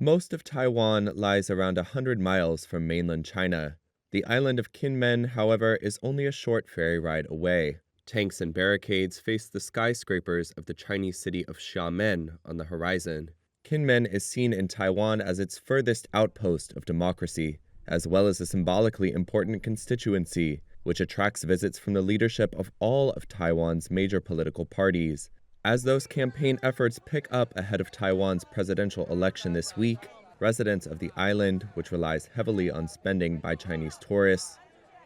Most of Taiwan lies around 100 miles from mainland China. The island of Kinmen, however, is only a short ferry ride away. Tanks and barricades face the skyscrapers of the Chinese city of Xiamen on the horizon. Kinmen is seen in Taiwan as its furthest outpost of democracy, as well as a symbolically important constituency, which attracts visits from the leadership of all of Taiwan's major political parties. As those campaign efforts pick up ahead of Taiwan's presidential election this week, residents of the island, which relies heavily on spending by Chinese tourists,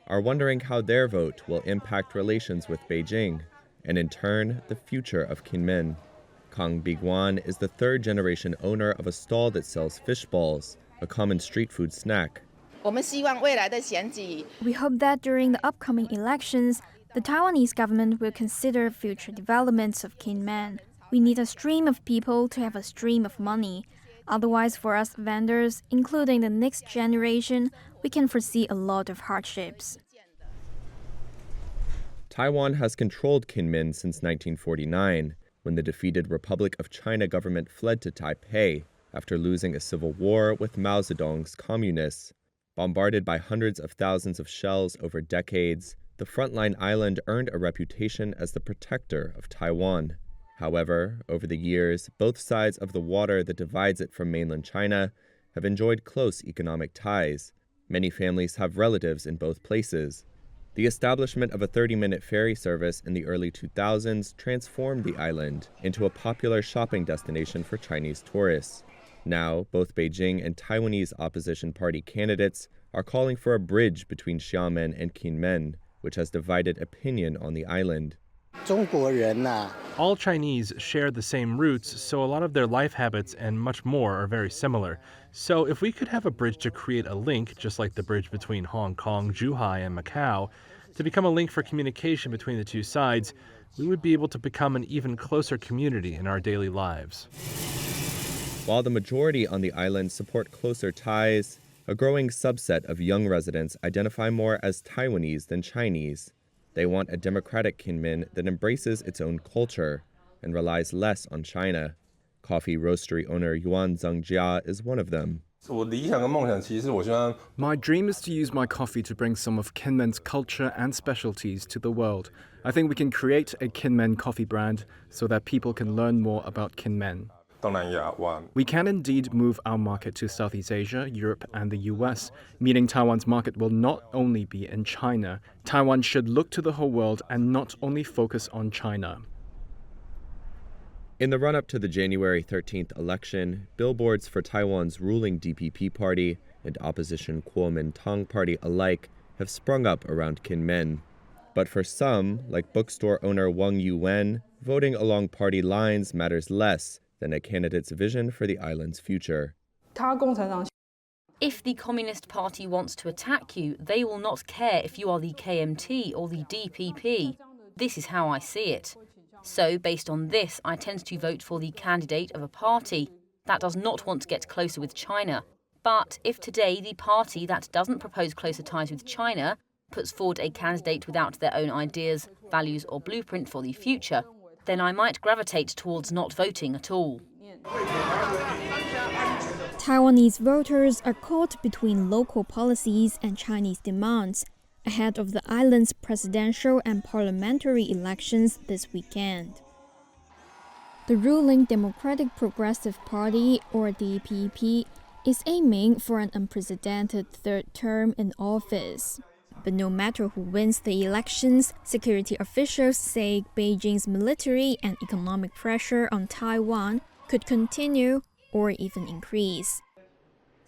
are wondering how their vote will impact relations with Beijing, and in turn, the future of Kinmen. Kang Biguan is the third-generation owner of a stall that sells fish balls, a common street food snack. We hope that during the upcoming elections, the Taiwanese government will consider future developments of Kinmen. We need a stream of people to have a stream of money. Otherwise, for us vendors, including the next generation, we can foresee a lot of hardships. Taiwan has controlled Kinmen since 1949, when the defeated Republic of China government fled to Taipei after losing a civil war with Mao Zedong's communists. Bombarded by hundreds of thousands of shells over decades, the frontline island earned a reputation as the protector of Taiwan. However, over the years, both sides of the water that divides it from mainland China have enjoyed close economic ties. Many families have relatives in both places. The establishment of a 30-minute ferry service in the early 2000s transformed the island into a popular shopping destination for Chinese tourists. Now, both Beijing and Taiwanese opposition party candidates are calling for a bridge between Xiamen and Kinmen, which has divided opinion on the island. All Chinese share the same roots, so a lot of their life habits and much more are very similar. So if we could have a bridge to create a link, just like the bridge between Hong Kong, Zhuhai, and Macau, to become a link for communication between the two sides, we would be able to become an even closer community in our daily lives. While the majority on the island support closer ties, a growing subset of young residents identify more as Taiwanese than Chinese. They want a democratic Kinmen that embraces its own culture and relies less on China. Coffee roastery owner Yuan Zhengjia is one of them. My dream is to use my coffee to bring some of Kinmen's culture and specialties to the world. I think we can create a Kinmen coffee brand so that people can learn more about Kinmen. We can indeed move our market to Southeast Asia, Europe, and the US, meaning Taiwan's market will not only be in China. Taiwan should look to the whole world and not only focus on China. In the run-up to the January 13th election, billboards for Taiwan's ruling DPP party and opposition Kuomintang party alike have sprung up around Kinmen. But for some, like bookstore owner Wang Yuwen, voting along party lines matters less than a candidate's vision for the island's future. If the Communist Party wants to attack you, they will not care if you are the KMT or the DPP. This is how I see it. So, based on this, I tend to vote for the candidate of a party that does not want to get closer with China. But if today the party that doesn't propose closer ties with China puts forward a candidate without their own ideas, values or blueprint for the future, then I might gravitate towards not voting at all. Taiwanese voters are caught between local policies and Chinese demands ahead of the island's presidential and parliamentary elections this weekend. The ruling Democratic Progressive Party, or DPP, is aiming for an unprecedented third term in office. But no matter who wins the elections, security officials say Beijing's military and economic pressure on Taiwan could continue or even increase.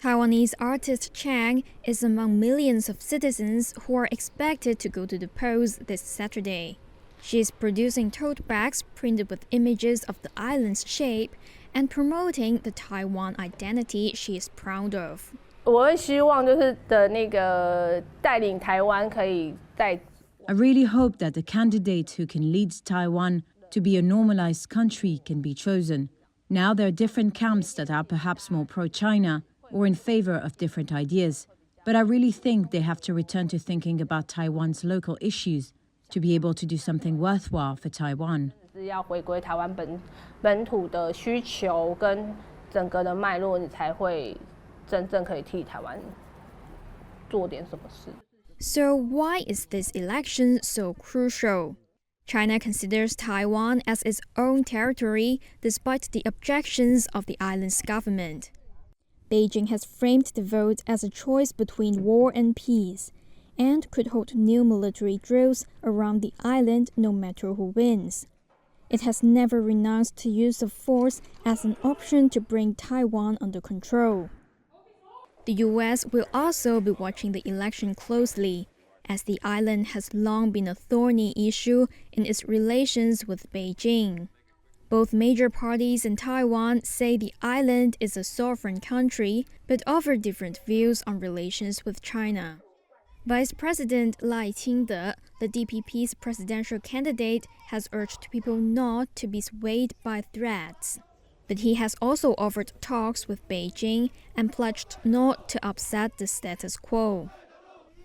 Taiwanese artist Chang is among millions of citizens who are expected to go to the polls this Saturday. She is producing tote bags printed with images of the island's shape and promoting the Taiwan identity she is proud of. I really hope that the candidate who can lead Taiwan to be a normalized country can be chosen. Now there are different camps that are perhaps more pro-China or in favor of different ideas. But I really think they have to return to thinking about Taiwan's local issues to be able to do something worthwhile for Taiwan. 整个的脉络，你才会真正可以替台湾做点什么事。So why is this election so crucial? China considers Taiwan as its own territory despite the objections of the island's government. Beijing has framed the vote as a choice between war and peace, and could hold new military drills around the island no matter who wins. It has never renounced the use of force as an option to bring Taiwan under control. The US will also be watching the election closely, as the island has long been a thorny issue in its relations with Beijing. Both major parties in Taiwan say the island is a sovereign country, but offer different views on relations with China. Vice President Lai Ching-te, the DPP's presidential candidate, has urged people not to be swayed by threats. But he has also offered talks with Beijing and pledged not to upset the status quo.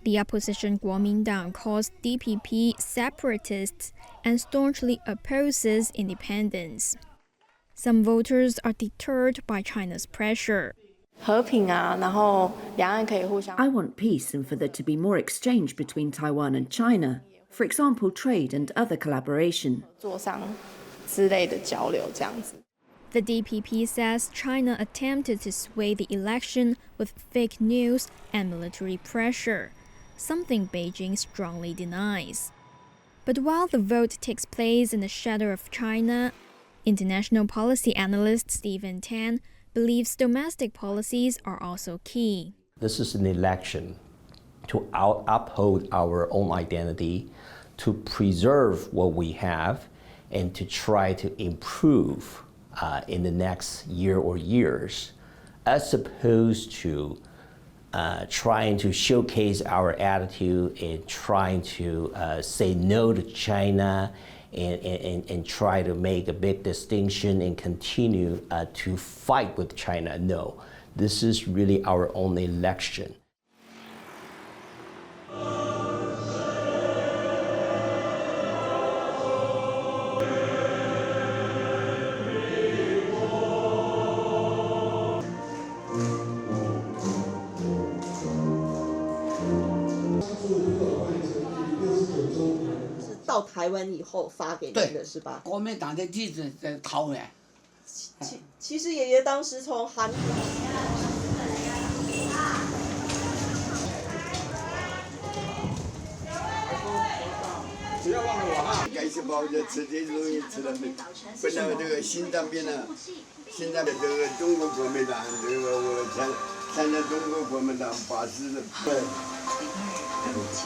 The opposition Kuomintang calls DPP separatists and staunchly opposes independence. Some voters are deterred by China's pressure. I want peace and for there to be more exchange between Taiwan and China, for example, trade and other collaboration. The DPP says China attempted to sway the election with fake news and military pressure, something Beijing strongly denies. But while the vote takes place in the shadow of China, international policy analyst Stephen Tan believes domestic policies are also key. This is an election to uphold our own identity, to preserve what we have, and to try to improve in the next year or years, as opposed to trying to showcase our attitude and trying to say no to China and try to make a big distinction and continue to fight with China. No, this is really our own election. Is 到台湾以后发给您的是吧？国民党的地址在桃园。其实爷爷当时从韩。不要忘了我哈！该吃饱就吃这东西，吃的没。本来这个心脏病呢，现在的这个中国国民党，这个我参加中国国民党80的。对。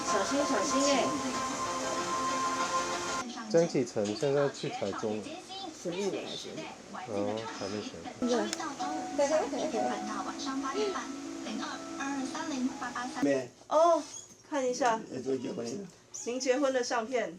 小心小心哎！江启臣现在去台中了。神秘的还是？哦，还没选。哦，看一下。您结婚的相片。